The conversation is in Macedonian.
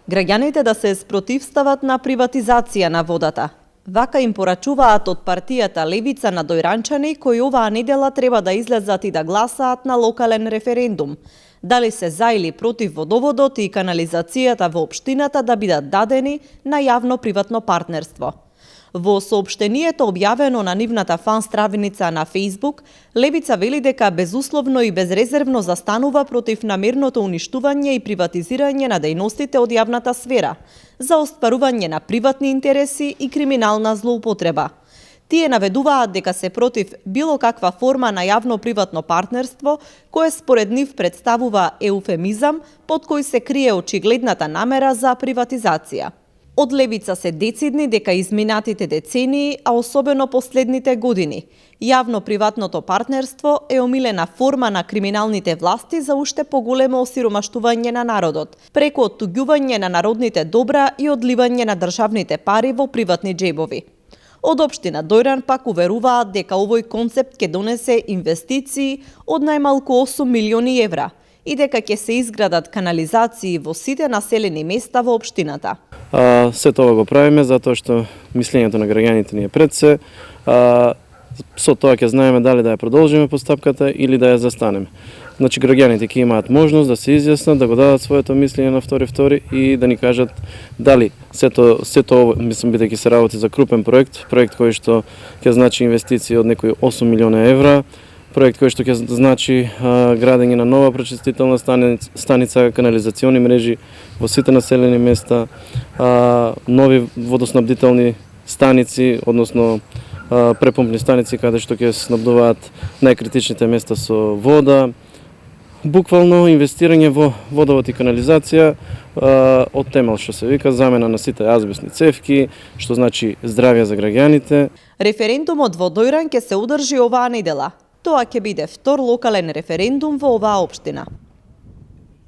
Граѓаните да се спротивстават на приватизација на водата. Вака им порачуваат од партијата Левица на дојранчани кои оваа недела треба да излезат и да гласаат на локален референдум. Дали се за или против водоводот и канализацијата во општината да бидат дадени на јавно-приватно партнерство. Во соопштението објавено на нивната фан стравиница на Facebook, Левица вели дека безусловно и безрезервно застанува против намерното уништување и приватизирање на дејностите од јавната сфера, за остварување на приватни интереси и криминална злоупотреба. Тие наведуваат дека се против било каква форма на јавно-приватно партнерство, кое според нив представува еуфемизам под кој се крие очигледната намера за приватизација. Од Левица се децидни дека изминатите децении, а особено последните години, јавно-приватното партнерство е омилена форма на криминалните власти за уште поголемо осиромаштување на народот, преку оттуѓување на народните добра и одливање на државните пари во приватни џебови. Од општина Дојран пак уверуваат дека овој концепт ќе донесе инвестиции од најмалку 8 милиони евра и дека ќе се изградат канализации во сите населени места во општината. Се тоа го правиме затоа што мислењето на граѓаните ни е пред се. Со тоа ќе знаеме дали да ја продолжиме постапката или да ја застанеме. Значи граѓаните ќе имаат можност да се изјаснат, да го дадат своето мислење на втори и да ни кажат дали сето мислам бидејќи се работи за крупен проект кој што ќе значи инвестиции од некои 8 милиона евра, проект кој што ќе значи градење на нова пречистителна станица, канализациони мрежи во сите населени места, нови водоснабдителни станици, односно препомпни станици каде што ќе снабдуваат најкритичните места со вода. Буквално инвестирање во водовод и канализација од темел што се вика замена на сите азбестни цевки, што значи здравје за граѓаните. Референдумот во Дојран ќе се одржи оваа недела. Тоа ќе биде втор локален референдум во оваа општина.